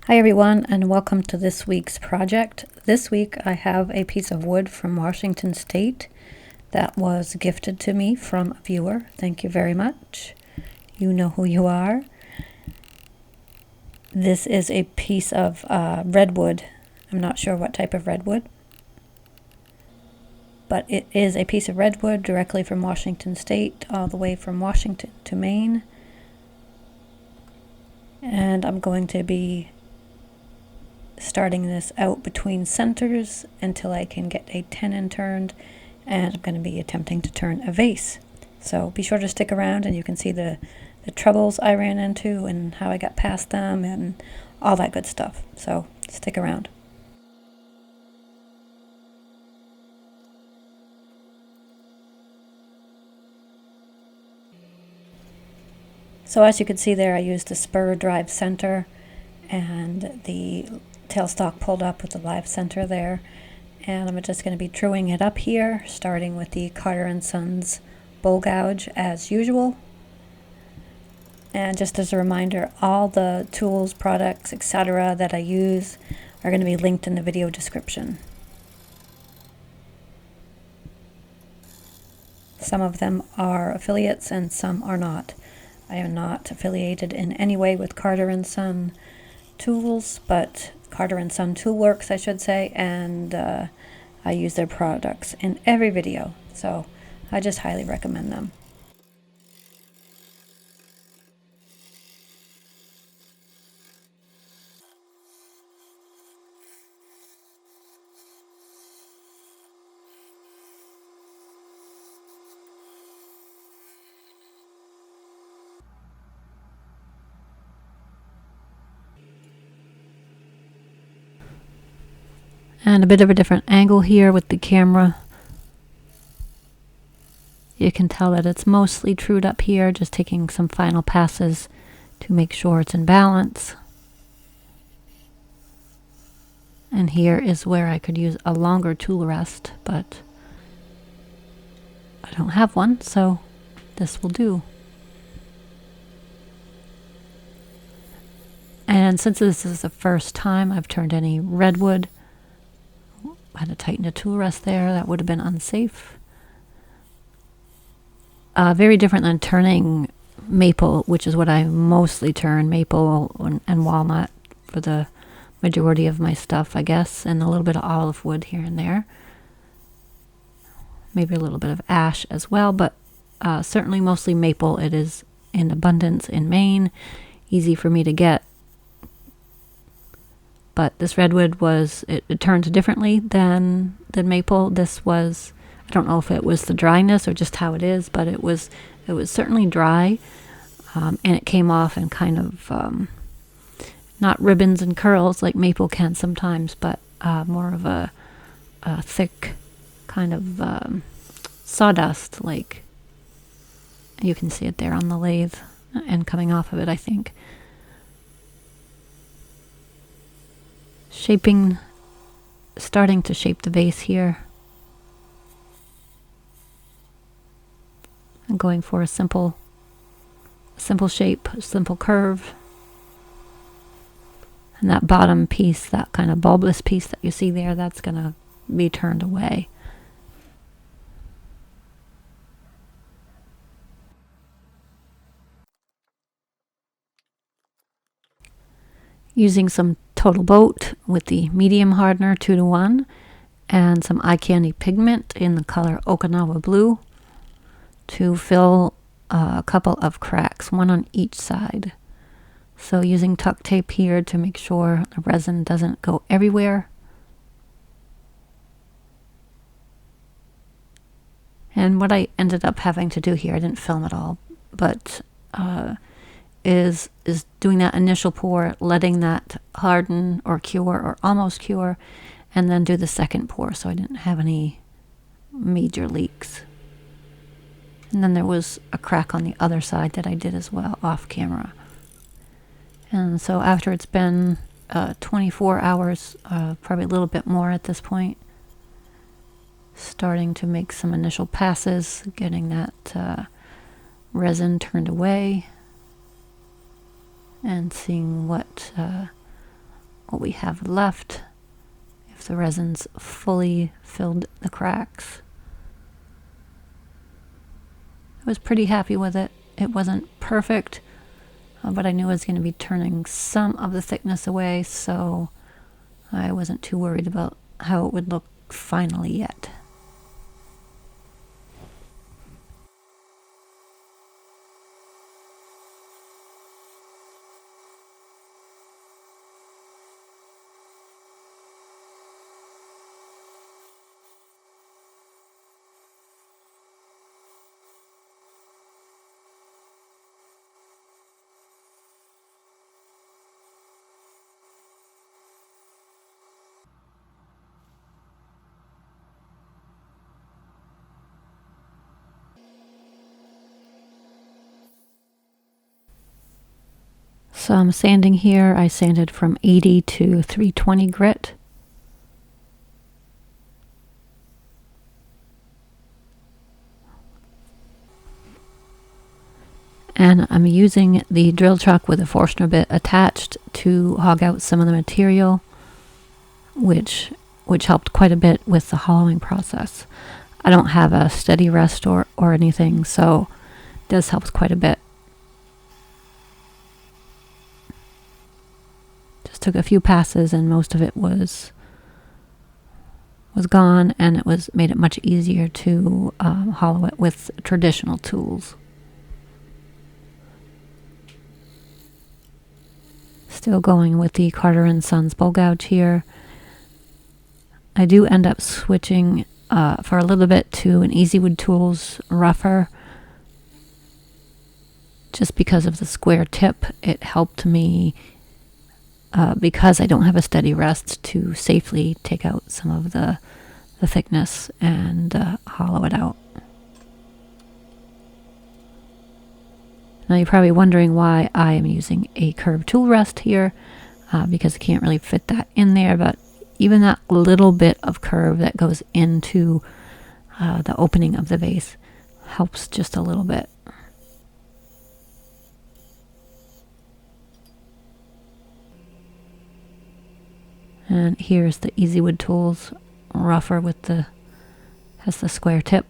Hi everyone, and welcome to this week's project. This week I have a piece of wood from Washington State that was gifted to me from a viewer. Thank you very much. You know who you are. This is a piece of redwood. I'm not sure what type of redwood, but it is a piece of redwood directly from Washington State, all the way from Washington to Maine. And I'm going to be starting this out between centers until I can get a tenon turned, and I'm going to be attempting to turn a vase. So be sure to stick around and you can see the troubles I ran into and how I got past them and all that good stuff. So stick around. So as you can see there, I used a spur drive center and the tailstock pulled up with the live center there, and I'm just going to be truing it up here, starting with the Carter & Sons bowl gouge as usual. And just as a reminder, all the tools, products, etc. that I use are going to be linked in the video description. Some of them are affiliates and some are not. I am not affiliated in any way with Carter & Son tools, but Carter & Son Tool Works, I should say, and I use their products in every video, so I just highly recommend them. And a bit of a different angle here with the camera. You can tell that it's mostly trued up here, just taking some final passes to make sure it's in balance. And here is where I could use a longer tool rest, but I don't have one, so this will do. And since this is the first time I've turned any redwood, I had to tighten a tool rest there. That would have been unsafe. Very different than turning maple, which is what I mostly turn, maple and walnut for the majority of my stuff, I guess, and a little bit of olive wood here and there. Maybe a little bit of ash as well, but certainly mostly maple. It is in abundance in Maine, easy for me to get. But this redwood was, it turns differently than maple. This was, I don't know if it was the dryness or just how it is, but it was certainly dry, and it came off in kind of not ribbons and curls like maple can sometimes, but more of a thick kind of sawdust, like you can see it there on the lathe and coming off of it, I think. Starting to shape the vase here. I'm going for a simple shape, a simple curve. And that bottom piece, that kind of bulbous piece that you see there, that's going to be turned away. Using some Total Boat with the medium hardener 2:1 and some eye candy pigment in the color Okinawa Blue to fill a couple of cracks, one on each side. So using tuck tape here to make sure the resin doesn't go everywhere. And what I ended up having to do here, I didn't film it all, but is doing that initial pour, letting that harden or cure or almost cure, and then do the second pour, so I didn't have any major leaks. And then there was a crack on the other side that I did as well off camera. And so after it's been 24 hours, probably a little bit more at this point, starting to make some initial passes, getting that resin turned away, and seeing what what we have left, if the resin's fully filled the cracks. I was pretty happy with it. It wasn't perfect, but I knew I was going to be turning some of the thickness away, so I wasn't too worried about how it would look finally yet. So I'm sanding here. I sanded from 80 to 320 grit. And I'm using the drill chuck with a Forstner bit attached to hog out some of the material, which helped quite a bit with the hollowing process. I don't have a steady rest or anything, so this helps quite a bit. Just took a few passes and most of it was gone, and it made it much easier to hollow it with traditional tools. Still going with the Carter & Sons bowl gouge here. I do end up switching for a little bit to an Easywood Tools rougher, just because of the square tip. It helped me, because I don't have a steady rest, to safely take out some of the thickness and hollow it out. Now you're probably wondering why I am using a curved tool rest here, because I can't really fit that in there, but even that little bit of curve that goes into the opening of the vase helps just a little bit. And here's the Easywood Tools rougher with has the square tip.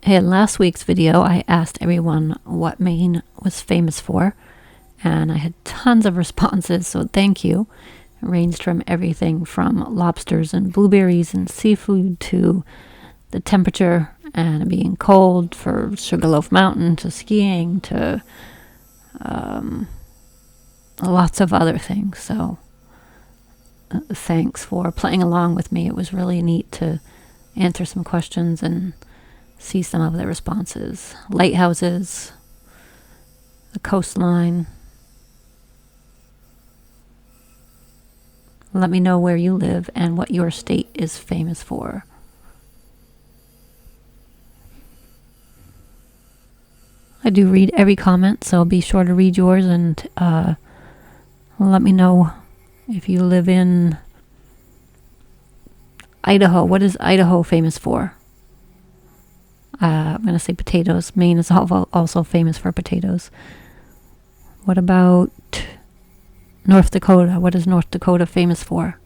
In last week's video, I asked everyone what Maine was famous for, and I had tons of responses, so thank you. It ranged from everything from lobsters and blueberries and seafood to the temperature and being cold, for Sugarloaf Mountain to skiing to lots of other things. So thanks for playing along with me. It was really neat to answer some questions and see some of the responses. Lighthouses, the coastline. Let me know where you live and what your state is famous for. I do read every comment, so be sure to read yours, and let me know if you live in Idaho. What is Idaho famous for? I'm going to say potatoes. Maine is also famous for potatoes. What about North Dakota? What is North Dakota famous for?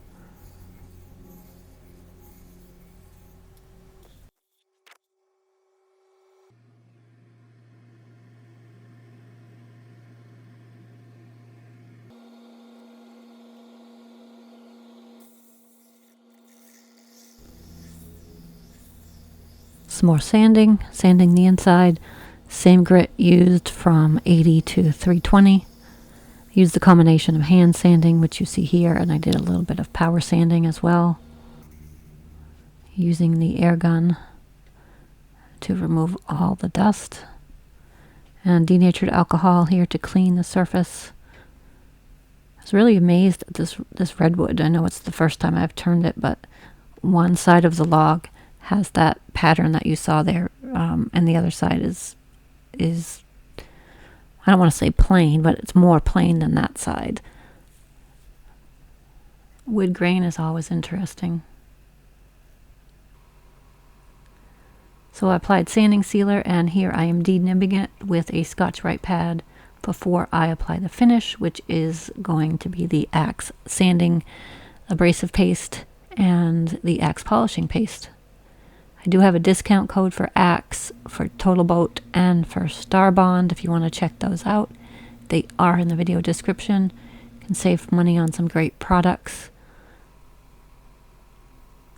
Some more sanding the inside. Same grit used from 80 to 320. Used the combination of hand sanding, which you see here, and I did a little bit of power sanding as well, using the air gun to remove all the dust. and denatured alcohol here to clean the surface. I was really amazed at this redwood. I know it's the first time I've turned it, but one side of the log has that pattern that you saw there, and the other side is I don't want to say plain, but it's more plain than that side. Wood grain is always interesting. So I applied sanding sealer, and here I am denibbing it with a Scotch-Brite pad before I apply the finish, which is going to be the Axe sanding abrasive paste and the Axe polishing paste. I do have a discount code for Axe, for Total Boat, and for Star Bond if you want to check those out. They are in the video description. You can save money on some great products.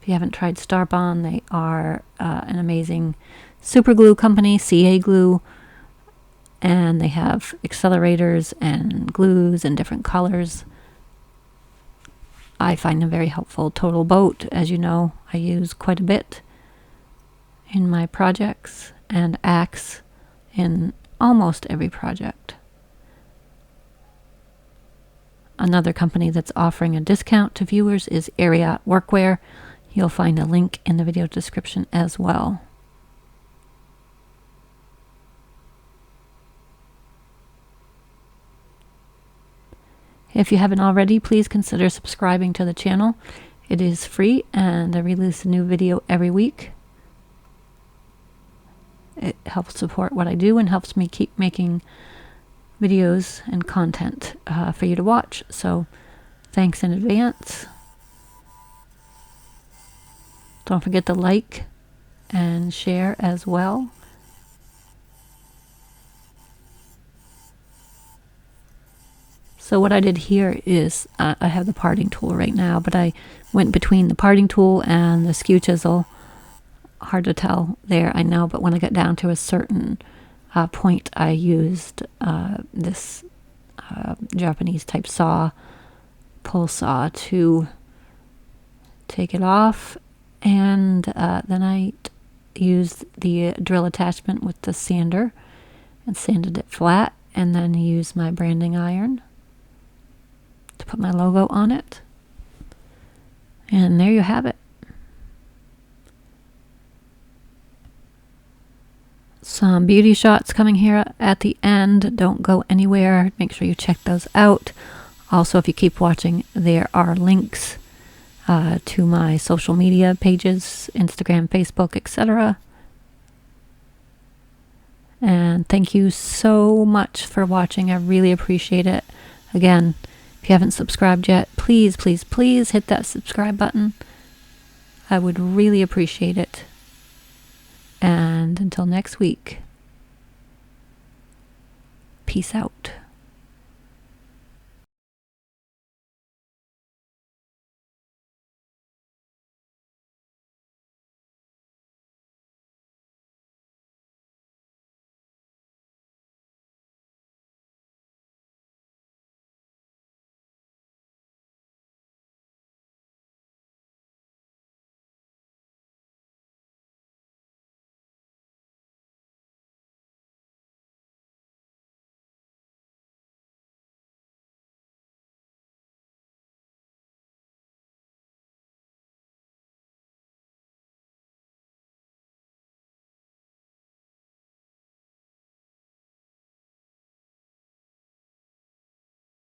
If you haven't tried Star Bond, they are an amazing super glue company, CA glue, and they have accelerators and glues in different colors. I find them very helpful. Total Boat, as you know, I use quite a bit in my projects, and Axe in almost every project. Another company that's offering a discount to viewers is Ariat Workwear. You'll find a link in the video description as well. If you haven't already, please consider subscribing to the channel. It is free, and I release a new video every week. It helps support what I do and helps me keep making videos and content for you to watch. So thanks in advance. Don't forget to like and share as well. So what I did here is, I have the parting tool right now, but I went between the parting tool and the skew chisel. Hard to tell there, I know, but when I got down to a certain point, I used this Japanese type saw, pull saw, to take it off, and then I used the drill attachment with the sander and sanded it flat, and then used my branding iron to put my logo on it. And there you have it. Some beauty shots coming here at the end. Don't go anywhere. Make sure you check those out. Also, if you keep watching, there are links to my social media pages, Instagram, Facebook, etc. And thank you so much for watching. I really appreciate it. Again, if you haven't subscribed yet, please, please, please hit that subscribe button. I would really appreciate it. And until next week, peace out.